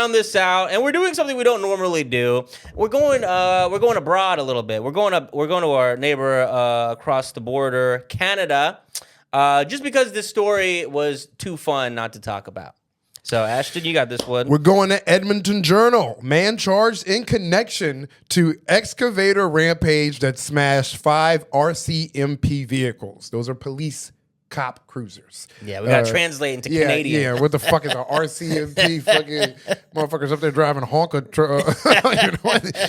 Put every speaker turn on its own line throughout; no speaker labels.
found this out, and we're doing something we don't normally do. We're going abroad a little bit. We're going to our neighbor across the border, Canada, just because this story was too fun not to talk about. So, Ashton, you got this one.
We're going to Edmonton Journal. Man charged in connection to excavator rampage that smashed 5 RCMP vehicles. Those are police cop cruisers.
Yeah, we got to translate into Canadian.
Yeah, what the fuck is a RCMP? Fucking motherfuckers up there driving Honka.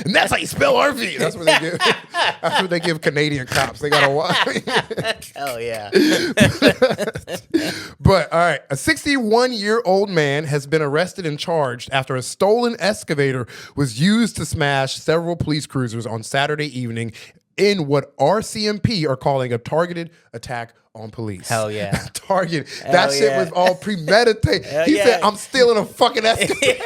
And that's how you spell RV. That's what they give. That's what they give Canadian cops. They got to
Hell yeah.
But, all right, a 61-year-old man has been arrested and charged after a stolen excavator was used to smash several police cruisers on Saturday evening in what RCMP are calling a targeted attack on police.
Hell yeah.
Target. That shit was all premeditated. He said, I'm stealing a fucking excavator.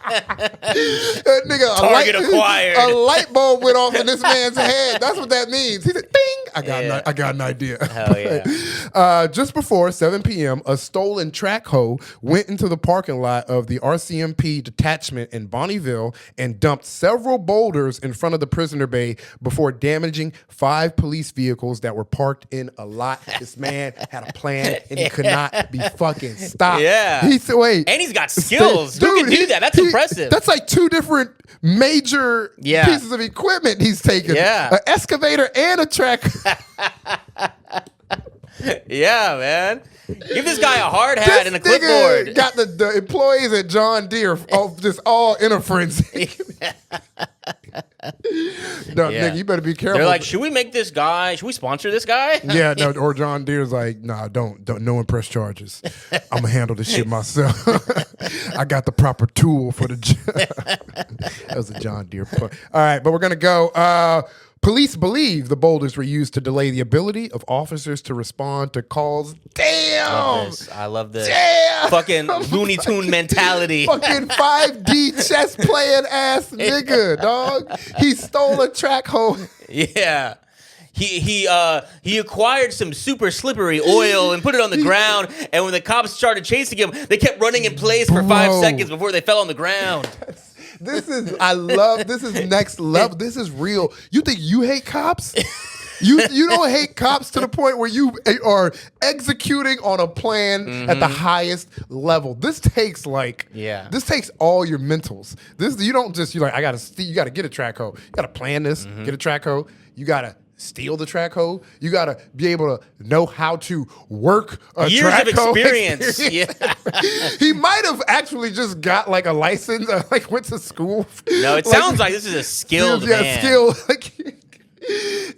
That nigga,
Target acquired.
A light bulb went off in this man's head. That's what that means. He said, ding. I got an idea.
Hell yeah.
Just before 7 p.m., a stolen track hoe went into the parking lot of the RCMP detachment in Bonnyville and dumped several boulders in front of the prisoner bay before damaging 5 police vehicles that were parked in a lot. This man had a plan and he could not be fucking stopped.
Yeah.
He said, wait.
And he's got skills. Who can do that? That's impressive.
That's like 2 different major pieces of equipment he's taken.
Yeah.
An excavator and a track.
Yeah, man. Give this guy a hard hat and a clipboard.
Got the employees at John Deere all in a frenzy. No, nigga, you better be careful.
They're like, should we make this guy? Should we sponsor this guy?
Yeah, no. Or John Deere's like, nah, don't. No impress charges. I'm gonna handle this shit myself. I got the proper tool for the job. That was a John Deere put. All right, but we're gonna go. Police believe the boulders were used to delay the ability of officers to respond to calls. Damn!
I love this.
Damn!
Fucking Looney Tune mentality.
Fucking 5D chess playing ass nigga, dog. He stole a track hoe.
Yeah. He acquired some super slippery oil and put it on the ground, and when the cops started chasing him, they kept running in place for 5 seconds before they fell on the ground.
This is next level. This is real. You think you hate cops? You don't hate cops to the point where you are executing on a plan at the highest level. This takes this takes all your mentals. You don't just, you're like, you gotta get a track hoe. You gotta plan this, get a track hoe. You gotta steal the track hoe. You gotta be able to know how to work a
Years
track
of experience. Yeah.
He might have actually just got like a license, like went to school.
No, it sounds like this is a skilled man.
Yeah, skill.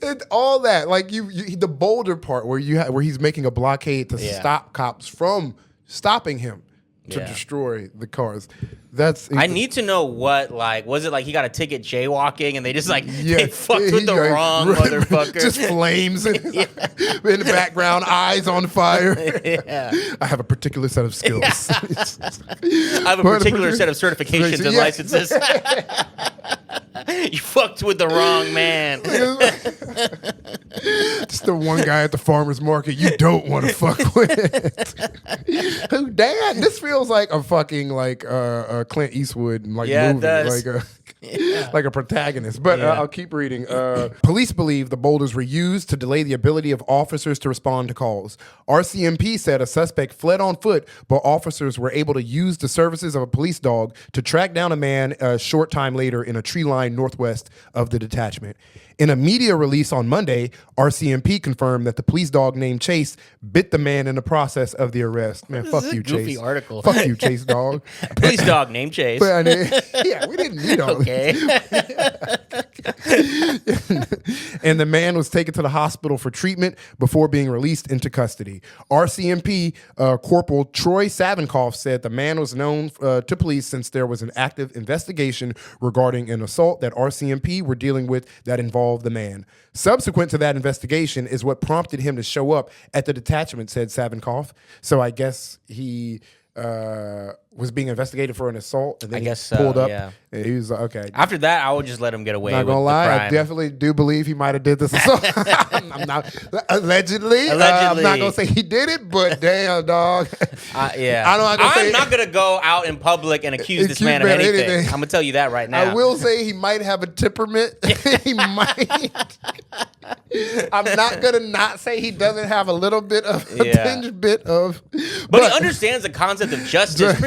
And all that, like the boulder part where he's making a blockade to stop cops from stopping him to destroy the cars. I need
to know what, was it like he got a ticket jaywalking and they just they fucked with the wrong motherfucker?
Just flames in the background, eyes on fire. Yeah. I have a particular set of skills.
I have a particular set of certifications and licenses. You fucked with the wrong man.
Just the one guy at the farmer's market you don't want to fuck with. Who, damn, this feels like a fucking Clint Eastwood movie.
It does.
Like a protagonist. But I'll keep reading. Police believe the boulders were used to delay the ability of officers to respond to calls. RCMP said a suspect fled on foot, but officers were able to use the services of a police dog to track down a man a short time later in a tree line northwest of the detachment. In a media release on Monday, RCMP confirmed that the police dog named Chase bit the man in the process of the arrest. Man, fuck you, Chase.
Goofy article.
Fuck you, Chase dog.
A police dog named Chase.
But, we didn't need all this. And the man was taken to the hospital for treatment before being released into custody. RCMP Corporal Troy Savinkoff said the man was known to police since there was an active investigation regarding an assault that RCMP were dealing with that involved the man. Subsequent to that investigation is what prompted him to show up at the detachment, said Savinkoff. So I guess he was being investigated for an assault, and then
I guess
he pulled
so,
up,
yeah.
and he was like, okay.
After that, I would just let him get away
Not
with
gonna
the
lie,
crime.
I definitely do believe he might have did this assault. I'm not allegedly. I'm not gonna say he did it, but damn, dog.
Yeah,
I'm
not gonna go out in public and accuse this man of anything. I'm gonna tell you that right now.
I will say he might have a temperament. He might. I'm not gonna not say he doesn't have a little bit of a tinge bit of,
but he understands the concept of justice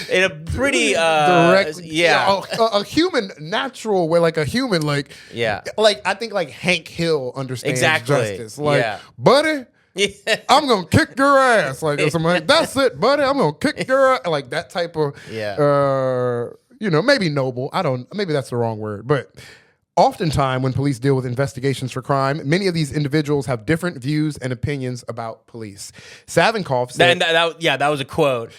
in a pretty
direct,
yeah,
a human natural way, like a human, like I think like Hank Hill understands justice, like buddy. Yeah. I'm gonna kick your ass, like something. That's it, buddy. I'm gonna kick your ass, like that type of maybe noble. Maybe that's the wrong word, but. Oftentimes, when police deal with investigations for crime, many of these individuals have different views and opinions about police. Savinkov said...
That was a quote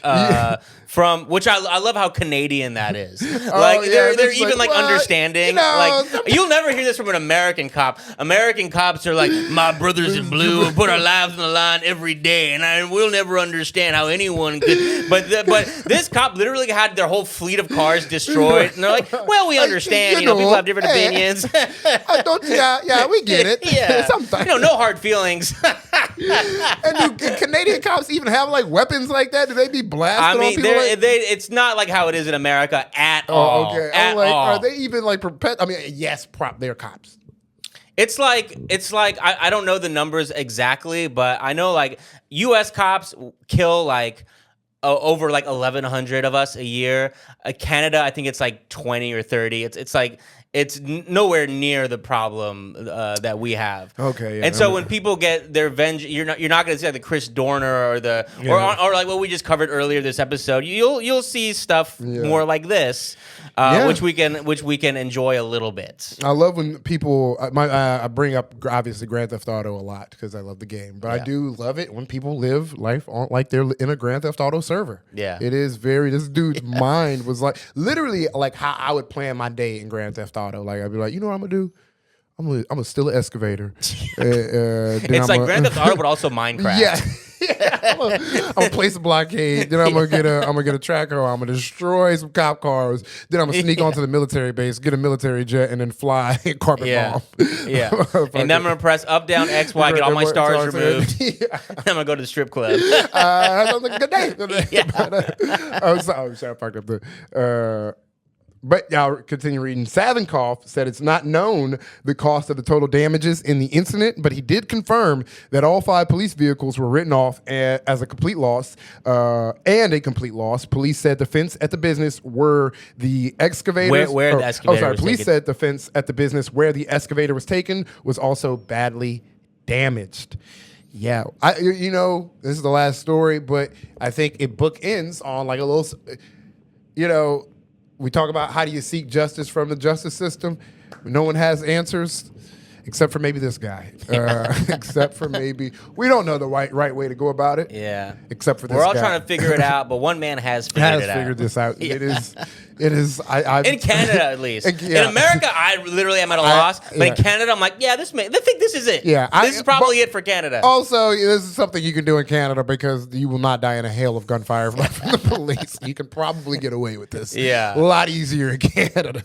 from... Which I love how Canadian that is. They're even understanding. You'll never hear this from an American cop. American cops are like, my brothers in blue put our lives on the line every day, and we'll never understand how anyone could... But this cop literally had their whole fleet of cars destroyed, and they're like, well, we understand. People have different opinions.
We get it.
Yeah. Sometimes. No hard feelings.
And do Canadian cops even have like weapons like that? Do they be blasting on people?
It's not like how it is in America at all.
Okay.
At all.
Are they even like yes, they're cops.
It's like I don't know the numbers exactly, but I know like U.S. cops kill like over like 1,100 of us a year. Canada, I think it's like 20 or 30. It's like it's nowhere near the problem that we have.
Okay, yeah.
And so when people get their vengeance, you're not going to see like the Chris Dorner or the or like what we just covered earlier this episode. You'll see stuff more like this, which we can enjoy a little bit.
I love when people I bring up obviously Grand Theft Auto a lot because I love the game, but I do love it when people live life on like they're in a Grand Theft Auto server. Yeah, it is very. This dude's mind was like literally like how I would plan my day in Grand Theft Auto. Like I'd be like, you know what I'm gonna do? I'm gonna steal an excavator.
It's like Grand Theft Auto, but also Minecraft.
I'm gonna place a blockade. Then I'm gonna get a tracker. I'm gonna destroy some cop cars. Then I'm gonna sneak onto the military base, get a military jet, and then fly carpet bomb.
And then I'm gonna press up, down, X, Y, get all my stars removed. I'm gonna go to the strip club.
That sounds like a good day. Sorry, I fucked up the. But y'all continue reading. Savinkov said it's not known the cost of the total damages in the incident, but he did confirm that all 5 police vehicles were written off as a complete loss and a complete loss. Police said the fence at the business where the excavator...
Where the excavator was
Police
taken.
said the fence at the business where the excavator was taken was also badly damaged. Yeah. This is the last story, but I think it bookends on like a little... We talk about how do you seek justice from the justice system. No one has answers except for maybe this guy. Except for maybe we don't know the right way to go about it. Yeah. Except for this guy.
We're all trying to figure it out, but one man has figured
this out.
Yeah.
It is.
In Canada, at least. In America, I literally am at a loss. But in Canada, I'm like, I think this is it. Yeah. This is probably it for Canada.
Also, this is something you can do in Canada because you will not die in a hail of gunfire from the police. You can probably get away with this. Yeah. A lot easier in Canada.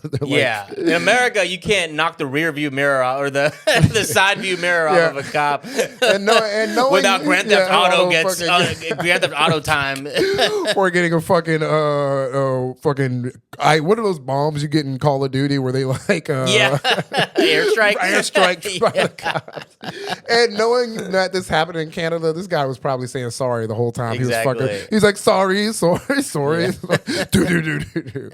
In America, you can't knock the rear view mirror out or the side view mirror off of a cop. And knowing, without Grand Theft Auto gets Grand Theft Auto time.
Or getting a fucking what are those bombs you get in Call of Duty where they like airstrikes by the cops. And knowing that this happened in Canada, this guy was probably saying sorry the whole time. Exactly. He's like sorry.
Yeah.
Do.